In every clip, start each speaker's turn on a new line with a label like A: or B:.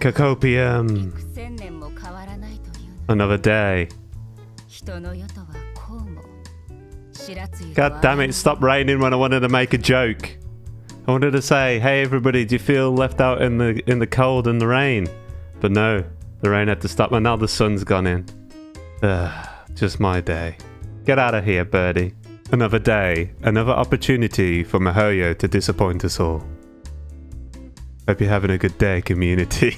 A: Kokopium. Another day. God damn it, stop raining when I wanted to make a joke. I wanted to say, hey everybody, do you feel left out in the cold and the rain? But no, the rain had to stop and now the sun's gone in. Just my day. Get out of here, birdie. Another day, another opportunity for MiHoYo to disappoint us all. Hope you're having a good day, community.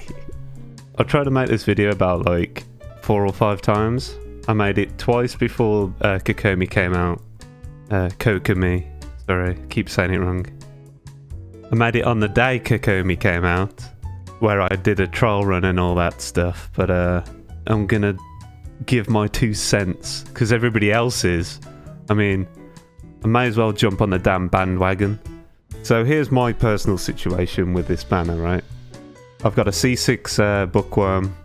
A: I tried to make this video about like 4 or 5 times. I made it twice before Kokomi came out. Kokomi. Sorry, keep saying it wrong. I made it on the day Kokomi came out, where I did a trial run and all that stuff. But I'm gonna give my 2 cents, because everybody else is. I mean, I may as well jump on the damn bandwagon. So here's my personal situation with this banner, right? I've got a C6 Bookworm,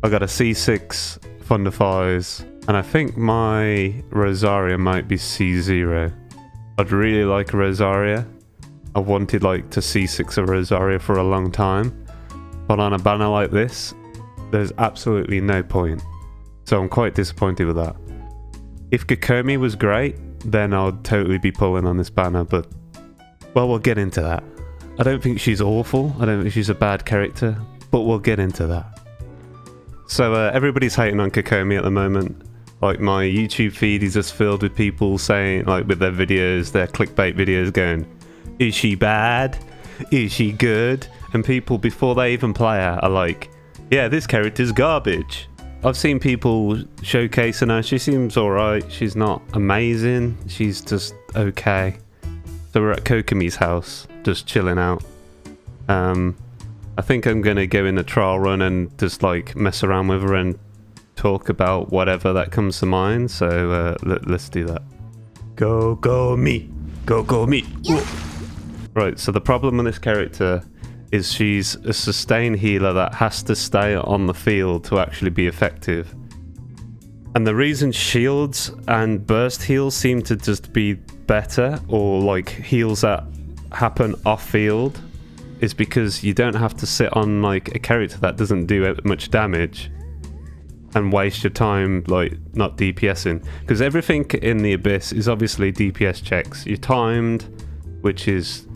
A: I've got a C6 Thunderfires, and I think my Rosaria might be C0. I'd really like a Rosaria. I wanted like to C6 a Rosaria for a long time, but on a banner like this, there's absolutely no point. So I'm quite disappointed with that. If Kokomi was great, then I'd totally be pulling on this banner, but well, we'll get into that. I don't think she's awful, I don't think she's a bad character, but we'll get into that. So everybody's hating on Kokomi at the moment. Like my YouTube feed is just filled with people saying, like with their videos, their clickbait videos going, is she bad? Is she good? And people before they even play her are like, yeah, this character's garbage. I've seen people showcasing her, she seems alright, she's not amazing, she's just okay. So we're at Kokomi's house, just chilling out. I think I'm going to go in the trial run and just like mess around with her and talk about whatever that comes to mind. So let's do that. Go me. Yeah. Right, so the problem with this character is she's a sustained healer that has to stay on the field to actually be effective. And the reason shields and burst heals seem to just be better, or like heals that happen off field, is because you don't have to sit on like a character that doesn't do much damage and waste your time like not DPSing, because everything in the Abyss is obviously DPS checks. You're timed, which is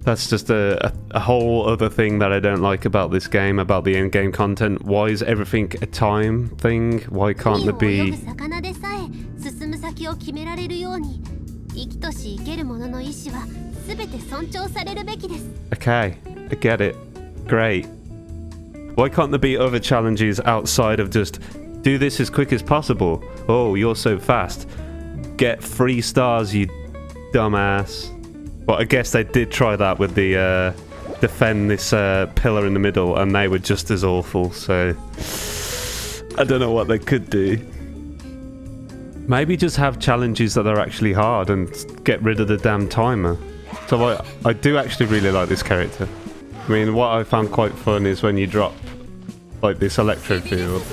A: that's just a whole other thing that I don't like about this game, about the in-game content. Why is everything a time thing? Why can't there be... Okay, I get it. Great. Why can't there be other challenges outside of just do this as quick as possible? Oh, you're so fast. Get 3 stars, you dumbass. But I guess they did try that with the defend this pillar in the middle, and they were just as awful, so I don't know what they could do. Maybe just have challenges that are actually hard and get rid of the damn timer. So I do actually really like this character. I mean, what I found quite fun is when you drop like this electro field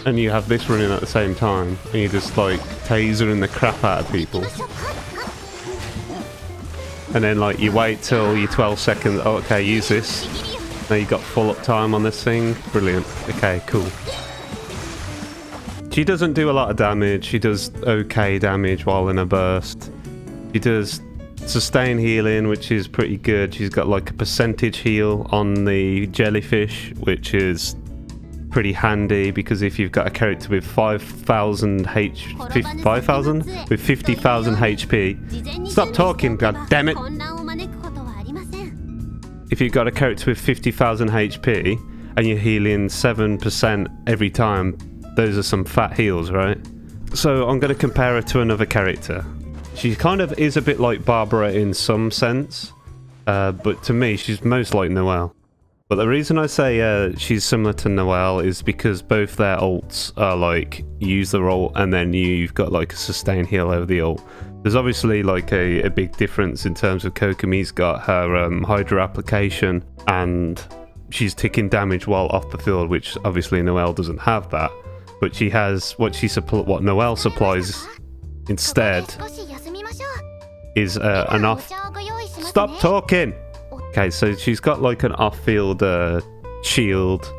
A: and you have this running at the same time and you just like tasering the crap out of people. And then like you wait till you're 12 seconds, oh, okay, use this. Now you got full up time on this thing. Brilliant. Okay, cool. She doesn't do a lot of damage, she does okay damage while in a burst. She does sustain healing, which is pretty good. She's got like a percentage heal on the jellyfish, which is pretty handy, because if you've got a character with 5,000 with 50,000 HP. Stop talking, god damn it! If you've got a character with 50,000 HP and you're healing 7% every time, those are some fat heals, right? So I'm going to compare her to another character. She kind of is a bit like Barbara in some sense, but to me she's most like Noelle. But the reason I say she's similar to Noelle is because both their ults are like, use the ult and then you've got like a sustained heal over the ult. There's obviously like a big difference in terms of Kokomi's got her Hydra application and she's taking damage while off the field, which obviously Noelle doesn't have that. But she has what Noelle supplies instead is an off... Stop talking! Okay, so she's got like an off-field shield,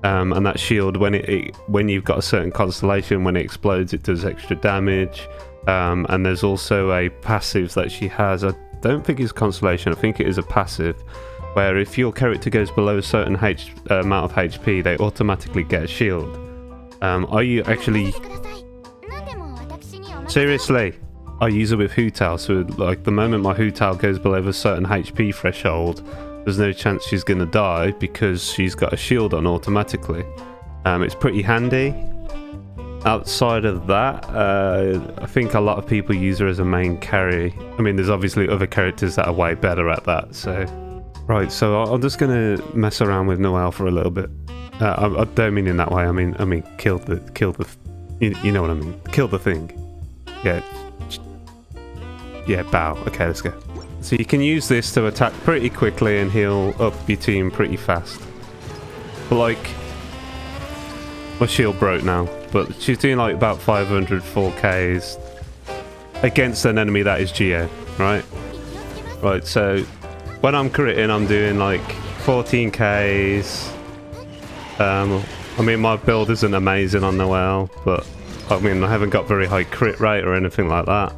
A: and that shield, when you've got a certain constellation, when it explodes, it does extra damage. And there's also a passive that she has. I don't think it's constellation. I think it is a passive, where if your character goes below a certain amount of HP, they automatically get a shield. Are you actually... Seriously? I use it with Hu-Tao, so like the moment my Hu-Tao goes below a certain HP threshold, there's no chance she's gonna die because she's got a shield on automatically. It's pretty handy. Outside of that, I think a lot of people use her as a main carry. I mean, there's obviously other characters that are way better at that, so... Right, so I'm just gonna mess around with Noelle for a little bit. I don't mean in that way, I mean kill the you know what I mean. Kill the thing. Yeah, bow. Okay, let's go. So you can use this to attack pretty quickly and heal up your team pretty fast. But like... My shield broke now, but she's doing like about 500 4Ks against an enemy that is Geo, right? Right, so when I'm critting, I'm doing like 14Ks. I mean, my build isn't amazing on Noelle, but I mean, I haven't got very high crit rate or anything like that.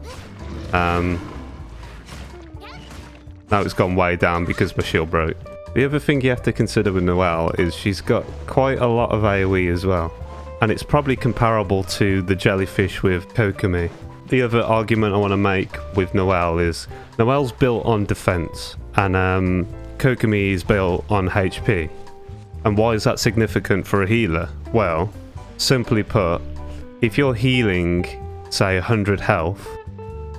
A: Now it's gone way down because my shield broke. The other thing you have to consider with Noelle is she's got quite a lot of AoE as well. And it's probably comparable to the jellyfish with Kokomi. The other argument I want to make with Noelle is Noelle's built on defense and Kokomi is built on HP. And why is that significant for a healer? Well, simply put, if you're healing, say 100 health,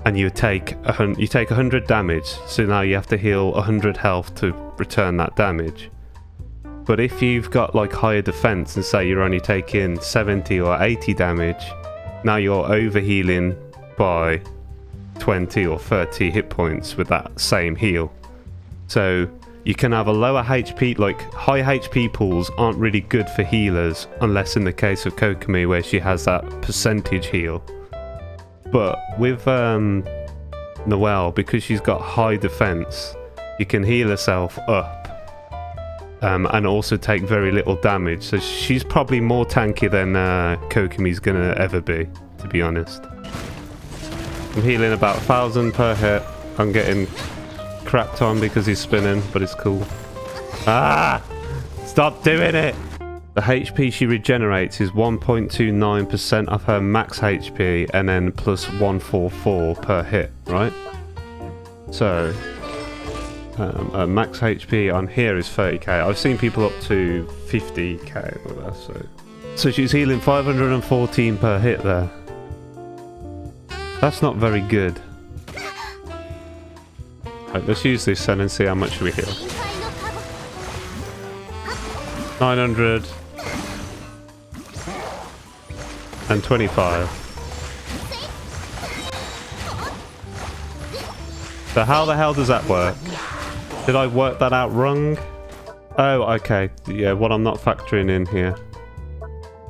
A: and you take 100 damage, so now you have to heal 100 health to return that damage. But if you've got like higher defense and say you're only taking 70 or 80 damage, now you're over healing by 20 or 30 hit points with that same heal. So you can have a lower HP, like high HP pools aren't really good for healers unless in the case of Kokomi where she has that percentage heal. But with Noelle, because she's got high defense, you can heal herself up and also take very little damage. So she's probably more tanky than Kokomi's gonna ever be, to be honest. I'm healing about 1,000 per hit. I'm getting crapped on because he's spinning, but it's cool. Ah! Stop doing it! The HP she regenerates is 1.29% of her max HP and then plus 144 per hit, right? So, max HP on here is 30k. I've seen people up to 50k with that, so she's healing 514 per hit there. That's not very good. Right, let's use this then and see how much we heal. 900 and 25. So how the hell does that work? Did I work that out wrong? Oh, okay. Yeah, what I'm not factoring in here.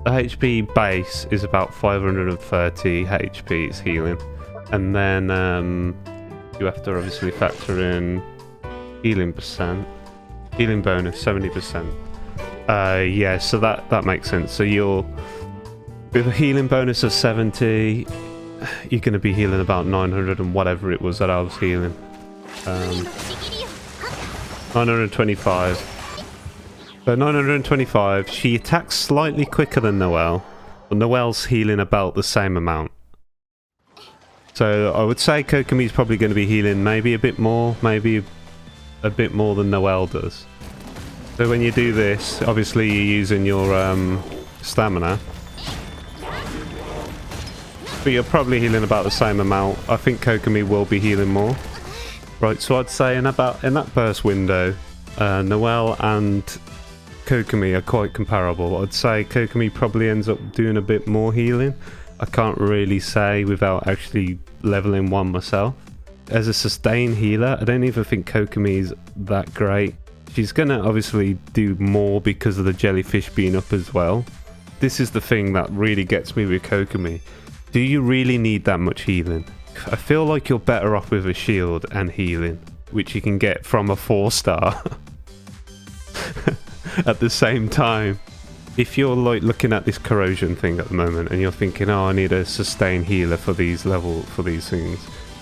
A: The HP base is about 530 HP it's healing. And then you have to obviously factor in healing percent. Healing bonus, 70%. Yeah, so that makes sense. So you're... With a healing bonus of 70, you're going to be healing about 900 and whatever it was that I was healing. 925. So 925, she attacks slightly quicker than Noelle, but Noelle's healing about the same amount. So I would say Kokomi's probably going to be healing maybe a bit more, maybe a bit more than Noelle does. So when you do this, obviously you're using your stamina. But you're probably healing about the same amount. I think Kokomi will be healing more. Right, so I'd say in that burst window, Noelle and Kokomi are quite comparable. I'd say Kokomi probably ends up doing a bit more healing. I can't really say without actually leveling one myself. As a sustain healer, I don't even think Kokomi's that great. She's gonna obviously do more because of the jellyfish being up as well. This is the thing that really gets me with Kokomi. Do you really need that much healing? I feel like you're better off with a shield and healing, which you can get from a 4-star. at the same time. If you're like looking at this corrosion thing at the moment and you're thinking, oh, I need a sustain healer for these things,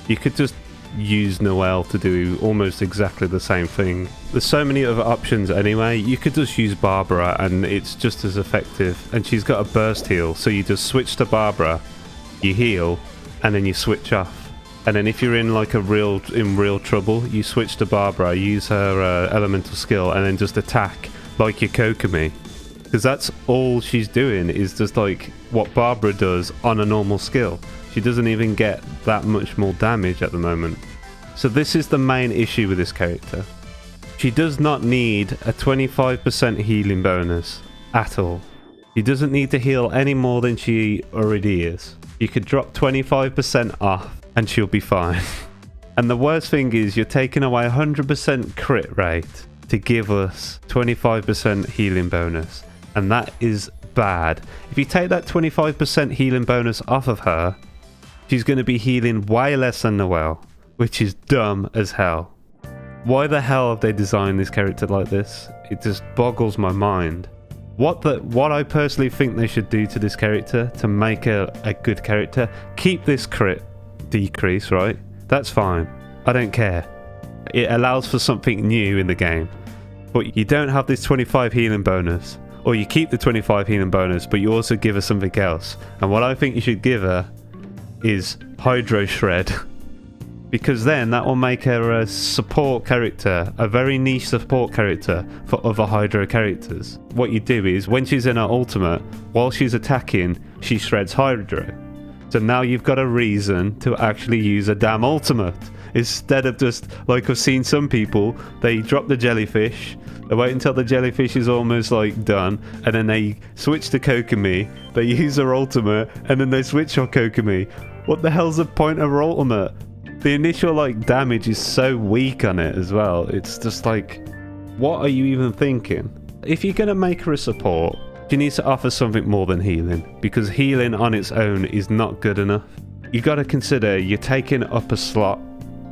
A: you could just use Noelle to do almost exactly the same thing. There's so many other options anyway. You could just use Barbara and it's just as effective, and she's got a burst heal, so you just switch to Barbara, you heal, and then you switch off. And then if you're in like in real trouble, you switch to Barbara, use her elemental skill, and then just attack like your Kokomi. Because that's all she's doing, is just like what Barbara does on a normal skill. She doesn't even get that much more damage at the moment. So this is the main issue with this character. She does not need a 25% healing bonus at all. She doesn't need to heal any more than she already is. You could drop 25% off and she'll be fine. And the worst thing is you're taking away 100% crit rate to give us 25% healing bonus. And that is bad. If you take that 25% healing bonus off of her, she's going to be healing way less than Noelle, which is dumb as hell. Why the hell have they designed this character like this? It just boggles my mind. What I personally think they should do to this character to make her a good character, keep this crit decrease, right? That's fine. I don't care. It allows for something new in the game. But you don't have this 25 healing bonus. Or you keep the 25 healing bonus, but you also give her something else. And what I think you should give her is Hydro Shred. Because then that will make her a support character, a very niche support character for other Hydro characters. What you do is, when she's in her ultimate, while she's attacking, she shreds Hydro. So now you've got a reason to actually use a damn ultimate. Instead of just, like I've seen some people, they drop the jellyfish, they wait until the jellyfish is almost like done, and then they switch to Kokomi, they use her ultimate, and then they switch on Kokomi. What the hell's the point of her ultimate? The initial like damage is so weak on it as well. It's just like, what are you even thinking? If you're going to make her a support, she needs to offer something more than healing, because healing on its own is not good enough. You got to consider you're taking up a slot,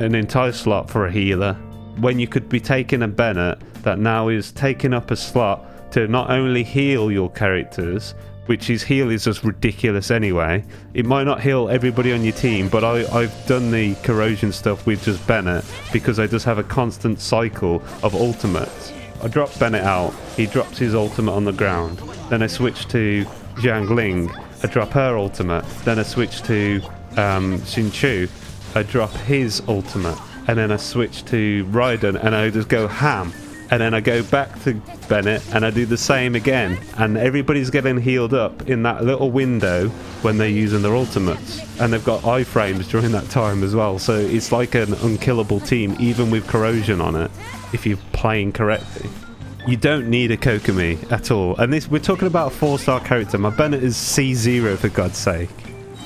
A: an entire slot for a healer, when you could be taking a Bennett that now is taking up a slot to not only heal your characters, which his heal is just ridiculous anyway. It might not heal everybody on your team, but I've done the corrosion stuff with just Bennett because I just have a constant cycle of ultimates. I drop Bennett out, he drops his ultimate on the ground, then I switch to Jiangling, I drop her ultimate, then I switch to Xinchu, I drop his ultimate, and then I switch to Raiden and I just go ham. And then I go back to Bennett and I do the same again. And everybody's getting healed up in that little window when they're using their ultimates. And they've got iframes during that time as well. So it's like an unkillable team, even with corrosion on it, if you're playing correctly. You don't need a Kokomi at all. And this, we're talking about a 4-star character. My Bennett is C0 for God's sake.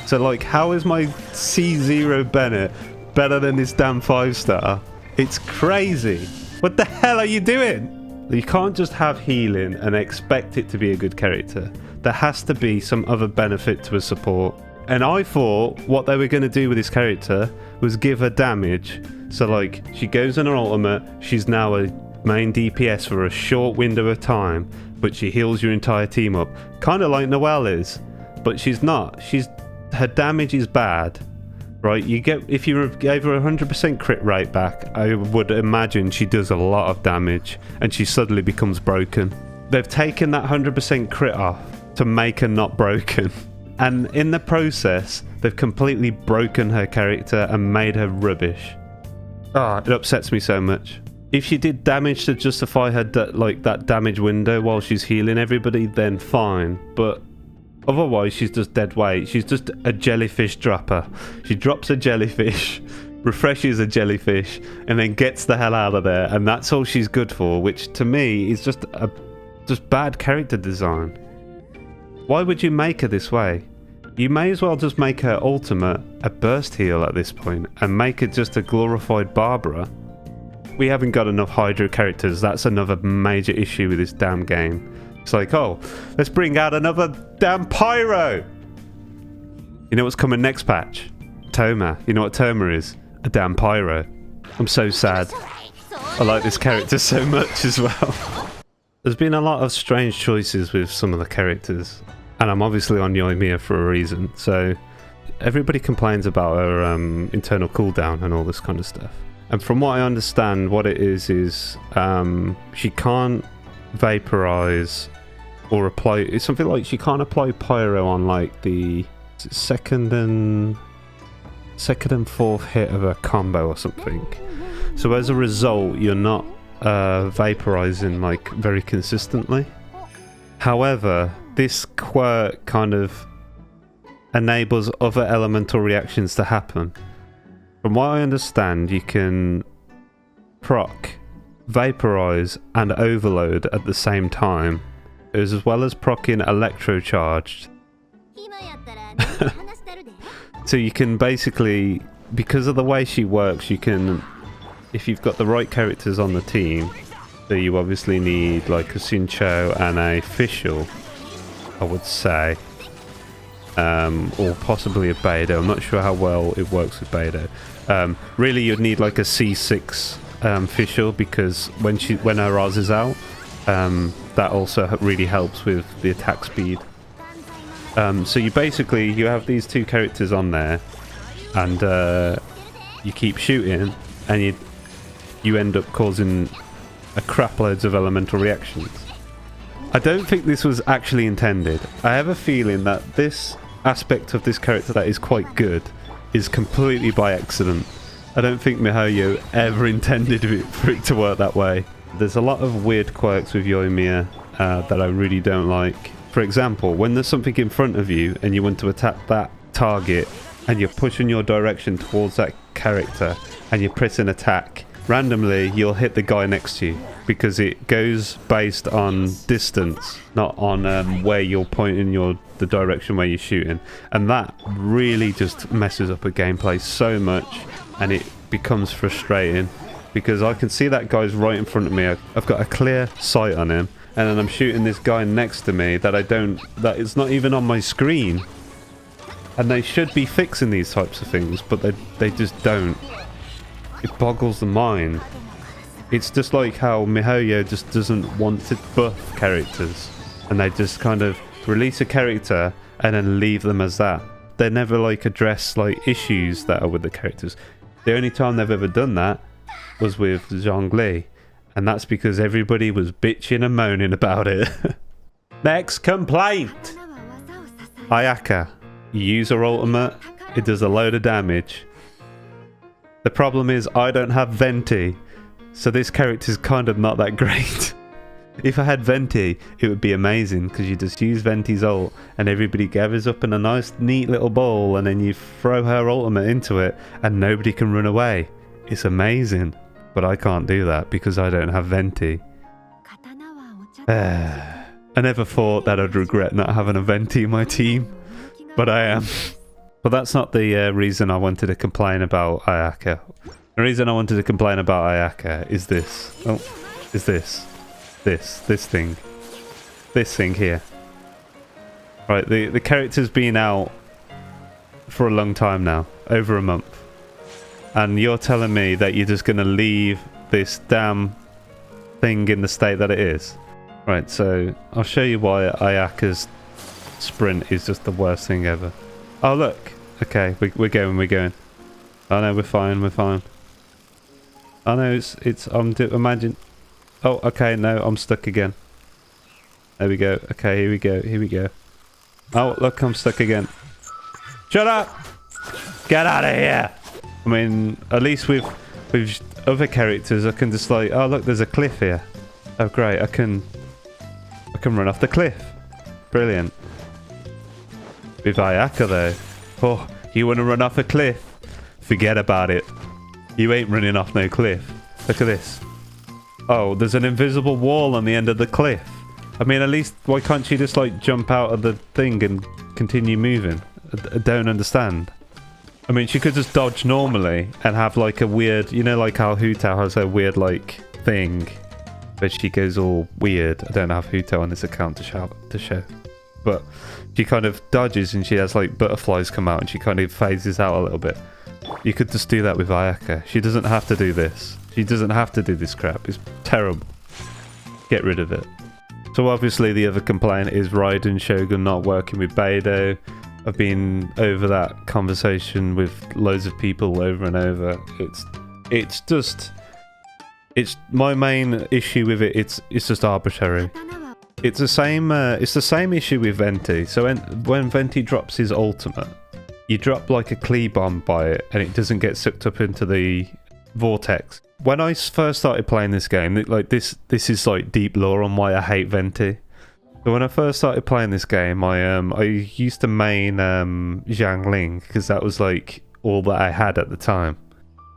A: So like, how is my C0 Bennett better than this damn 5-star? It's crazy. What the hell are you doing? You can't just have healing and expect it to be a good character. There has to be some other benefit to a support. And I thought what they were going to do with this character was give her damage. So like, she goes on her ultimate, she's now a main DPS for a short window of time, but she heals your entire team up. Kind of like Noelle is. But she's not. Her damage is bad. Right, you get, if you gave her 100% crit rate back, I would imagine she does a lot of damage and she suddenly becomes broken. They've taken that 100% crit off to make her not broken. And in the process, they've completely broken her character and made her rubbish. It upsets me so much. If she did damage to justify her that damage window while she's healing everybody, then fine. But otherwise, she's just dead weight. She's just a jellyfish dropper. She drops a jellyfish, refreshes a jellyfish, and then gets the hell out of there. And that's all she's good for, which to me is just bad character design. Why would you make her this way? You may as well just make her ultimate a burst heal at this point, and make it just a glorified Barbara. We haven't got enough Hydro characters. That's another major issue with this damn game. It's like, oh, let's bring out another damn Pyro. You know what's coming next patch? Toma. You know what Toma is? A damn Pyro. I'm so sad. I like this character so much as well. There's been a lot of strange choices with some of the characters, and I'm obviously on Yoimiya for a reason, so everybody complains about her internal cooldown and all this kind of stuff. And from what I understand, what it is she can't vaporize or apply... It's something like she can't apply pyro on like the second and fourth hit of a combo or something. So as a result, you're not vaporizing like very consistently. However, this quirk kind of enables other elemental reactions to happen. From what I understand, you can proc, vaporize, and overload at the same time, as well as proccing electrocharged. So you can basically, because of the way she works, you can, if you've got the right characters on the team, so you obviously need like a Sincho and a Fischl, I would say. Or possibly a Beidou. I'm not sure how well it works with Beidou. Really, you'd need like a C6 Fischl, because when her Oz is out, that also really helps with the attack speed. So you have these two characters on there, and you keep shooting, and you end up causing a crap loads of elemental reactions. I don't think this was actually intended. I have a feeling that this aspect of this character that is quite good is completely by accident. I don't think MiHoYo ever intended for it to work that way. There's a lot of weird quirks with Yoimiya that I really don't like. For example, when there's something in front of you and you want to attack that target and you're pushing your direction towards that character and you're pressing attack, randomly you'll hit the guy next to you, because it goes based on distance, not on where you're pointing the direction where you're shooting. And that really just messes up a gameplay so much, and it becomes frustrating, because I can see that guy's right in front of me. I've got a clear sight on him, and then I'm shooting this guy next to me that it's not even on my screen. And they should be fixing these types of things, but they just don't. It boggles the mind. It's just like how MiHoYo just doesn't want to buff characters, and they just kind of release a character and then leave them as that. They never like address like issues that are with the characters. The only time they've ever done that was with Zhongli, and that's because everybody was bitching and moaning about it. Next complaint! Ayaka. You use her ultimate, it does a load of damage. The problem is I don't have Venti, so this character's kind of not that great. If I had Venti, it would be amazing, because you just use Venti's ult and everybody gathers up in a nice neat little ball, and then you throw her ultimate into it and nobody can run away. It's amazing, but I can't do that because I don't have Venti. I never thought that I'd regret not having a Venti in my team, but I am. But that's not the reason I wanted to complain about Ayaka. The reason I wanted to complain about Ayaka is this. Oh, is this. This thing. This thing here. Right, the character's been out for a long time now. Over a month. And you're telling me that you're just going to leave this damn thing in the state that it is. Right, so I'll show you why Ayaka's sprint is just the worst thing ever. Oh look, okay, we're going. Oh no, we're fine. Oh no, imagine. Oh, okay, no, I'm stuck again. There we go. Okay, here we go. Oh, look, I'm stuck again. Shut up! Get out of here! I mean, at least with other characters, I can just like, oh look, there's a cliff here. Oh great, I can run off the cliff. Brilliant. With Ayaka though, oh, you want to run off a cliff? Forget about it. You ain't running off no cliff. Look at this. Oh, there's an invisible wall on the end of the cliff. I mean, at least, why can't she just like jump out of the thing and continue moving? I don't understand. I mean, she could just dodge normally and have like a weird, you know, like how Hutao has a weird like thing, but she goes all weird. I don't have Hutao on this account to show. But she kind of dodges and she has like butterflies come out and she kind of phases out a little bit. You could just do that with Ayaka. She doesn't have to do this. She doesn't have to do this crap. It's terrible. Get rid of it. So obviously the other complaint is Raiden Shogun not working with Beidou. I've been over that conversation with loads of people over and over. It's my main issue with it. It's just arbitrary. It's the same issue with Venti. So when Venti drops his ultimate, you drop like a Klee bomb by it, and it doesn't get sucked up into the vortex. When I first started playing this game, like this is like deep lore on why I hate Venti. So when I first started playing this game, I used to main Xiangling because that was like all that I had at the time.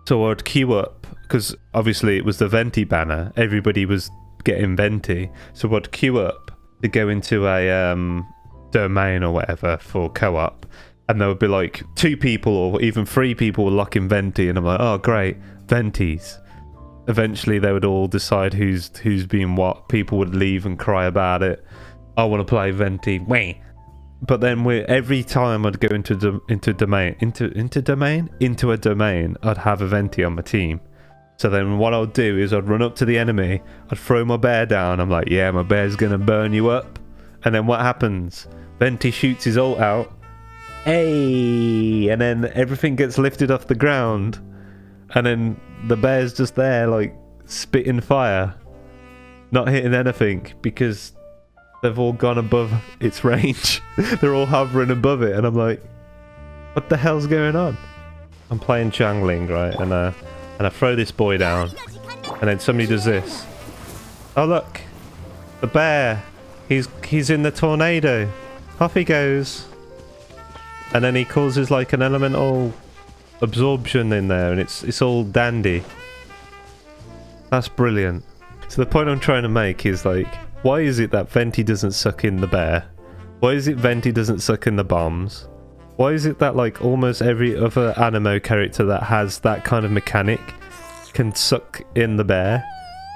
A: So I'd queue up because obviously it was the Venti banner. Everybody was getting Venti, so I'd queue up to go into a domain or whatever for co-op, and there would be like 2 people or even 3 people were locking Venti, and I'm like, oh great, Ventis. Eventually they would all decide who's being what. People would leave and cry about it. I want to play Venti. Wait. But then every time I'd go into a domain, I'd have a Venti on my team. So then what I'd do is I'd run up to the enemy, I'd throw my bear down, I'm like, yeah, my bear's gonna burn you up. And then what happens? Venti shoots his ult out. Hey! And then everything gets lifted off the ground. And then the bear's just there, like, spitting fire. Not hitting anything, because they've all gone above its range. They're all hovering above it, and I'm like, what the hell's going on? I'm playing Xiangling, right, and I throw this boy down, and then somebody does this. Oh look, the bear, he's in the tornado. Off he goes. And then he causes like an elemental absorption in there, and it's all dandy. That's brilliant. So the point I'm trying to make is like, why is it that Venti doesn't suck in the bear? Why is it Venti doesn't suck in the bombs? Why is it that like almost every other anime character that has that kind of mechanic can suck in the bear?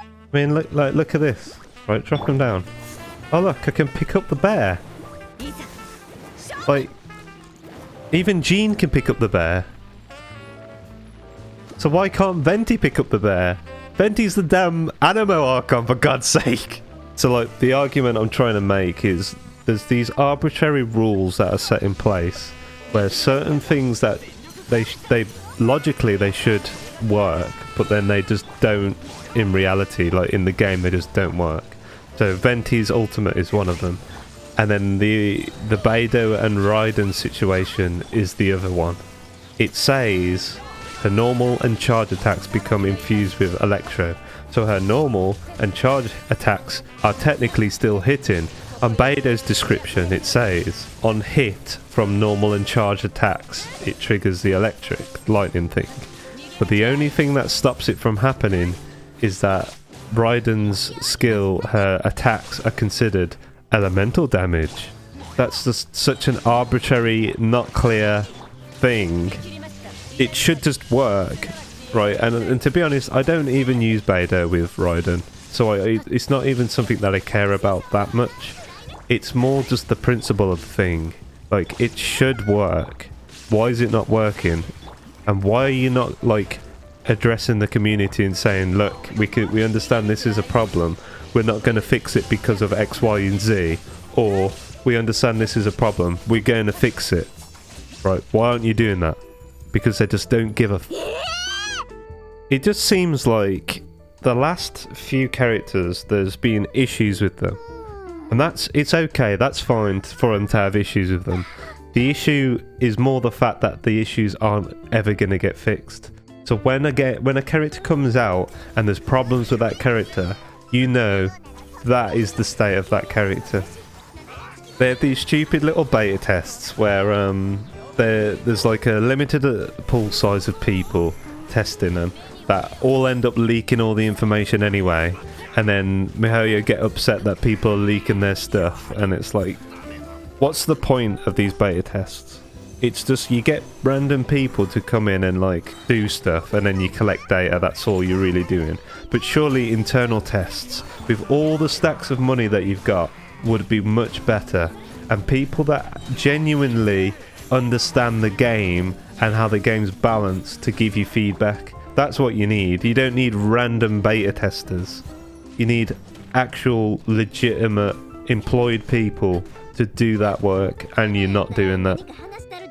A: I mean, look at this. Right, drop him down. Oh look, I can pick up the bear. Like, even Jean can pick up the bear. So why can't Venti pick up the bear? Venti's the damn Animo Archon, for God's sake. So like, the argument I'm trying to make is there's these arbitrary rules that are set in place where certain things that they logically they should work, but then they just don't in reality. Like in the game, they just don't work. So Venti's ultimate is one of them, and then the Beidou and Raiden situation is the other one. It says her normal and charge attacks become infused with Electro. So her normal and charge attacks are technically still hitting. On Beidou's description it says, on hit from normal and charge attacks, it triggers the electric lightning thing. But the only thing that stops it from happening is that Raiden's skill, her attacks are considered elemental damage. That's just such an arbitrary, not clear thing. It should just work. Right, and to be honest, I don't even use Beidou with Raiden, so it's not even something that I care about that much. It's more just the principle of the thing. Like, it should work. Why is it not working? And why are you not, like, addressing the community and saying, look, we understand this is a problem, we're not going to fix it because of X, Y, and Z, or we understand this is a problem, we're going to fix it. Right, why aren't you doing that? Because they just don't give a It just seems like the last few characters, there's been issues with them. And it's okay, that's fine for them to have issues with them. The issue is more the fact that the issues aren't ever going to get fixed. So when a character comes out and there's problems with that character, you know that is the state of that character. They have these stupid little beta tests where there's like a limited pool size of people testing them that all end up leaking all the information anyway, and then MiHoYo get upset that people are leaking their stuff, and it's like, what's the point of these beta tests? It's just you get random people to come in and like do stuff, and then you collect data, that's all you're really doing. But surely internal tests with all the stacks of money that you've got would be much better, and people that genuinely understand the game and how the game's balanced to give you feedback. That's what you need. You don't need random beta testers. You need actual legitimate employed people to do that work, and you're not doing that.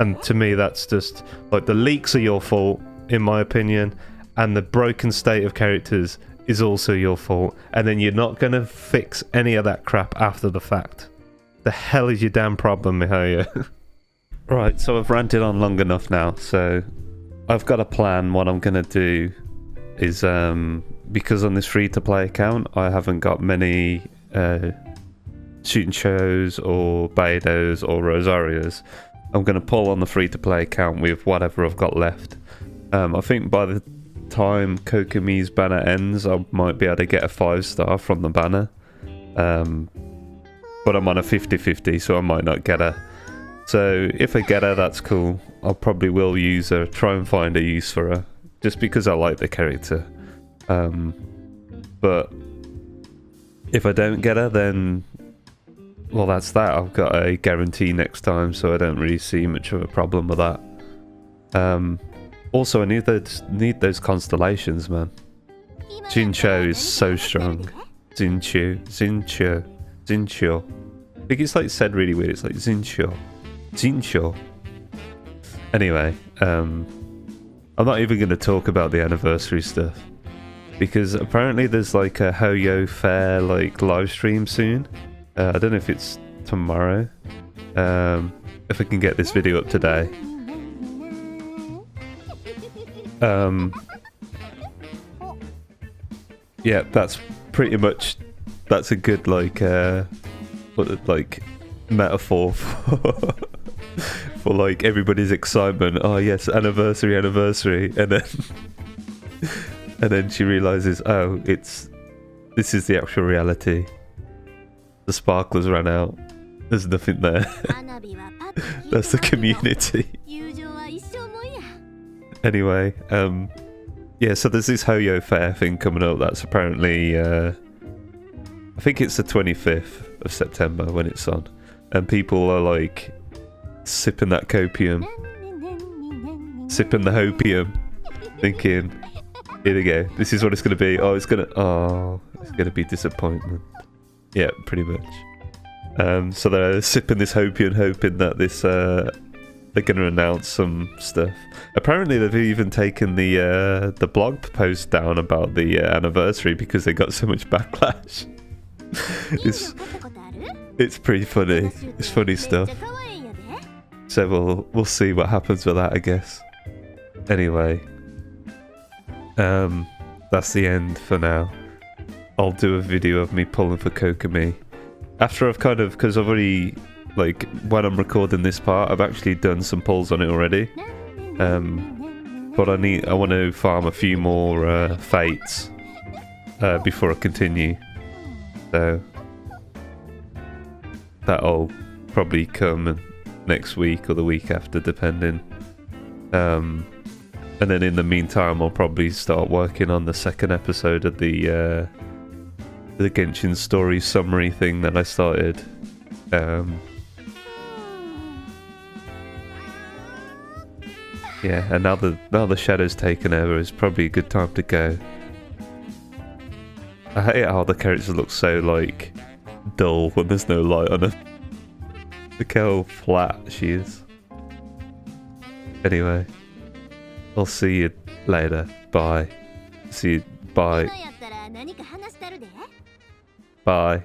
A: And to me, that's just like, the leaks are your fault, in my opinion, and the broken state of characters is also your fault, and then you're not gonna fix any of that crap after the fact. The hell is your damn problem, MiHoYo? Right, so I've ranted on long enough now, so I've got a plan. What I'm gonna do is, because on this free-to-play account I haven't got many shooting shows or Beidous or Rosarios, I'm gonna pull on the free-to-play account with whatever I've got left. I think by the time Kokomi's banner ends, I might be able to get a 5-star from the banner, but I'm on a 50-50, so I might not get her. So if I get her, that's cool. I probably will use her, try and find a use for her, just because I like the character. But if I don't get her, then, well, that's that. I've got a guarantee next time, so I don't really see much of a problem with that. Also, I need those constellations, man. Jincho is so strong. Zincho. I think it's like said really weird. It's like Zincho. Anyway, I'm not even going to talk about the anniversary stuff, because apparently there's like a MiHoYo fair like live stream soon. I don't know if it's tomorrow. If I can get this video up today. Yeah, that's pretty much, that's a good like metaphor for like everybody's excitement. Oh yes, anniversary, and then she realizes, oh, this is the actual reality. The sparklers ran out. There's nothing there. That's the community. Anyway, yeah, so there's this MiHoYo fair thing coming up. That's apparently, I think it's the 25th of September when it's on, and people are like sipping that copium, sipping the hopium, thinking, here we go, this is what it's going to be. It's going to be disappointment. Yeah, pretty much. So they're sipping this hopium, hoping that this they're going to announce some stuff. Apparently they've even taken the blog post down about the anniversary because they got so much backlash. It's pretty funny. It's funny stuff. So we'll see what happens with that, I guess. Anyway, that's the end for now. I'll do a video of me pulling for Kokomi after I've kind of, because I've already, like, when I'm recording this part, I've actually done some pulls on it already. But I want to farm a few more fates before I continue. So that'll probably come next week or the week after, depending. And then in the meantime, I'll probably start working on the second episode of the Genshin story summary thing that I started. Yeah, and now the shadow's taken over, it's probably a good time to go. I hate how the characters look so like dull when there's no light on her. Look how flat she is. Anyway, I'll see you later. Bye. See you. Bye. Bye.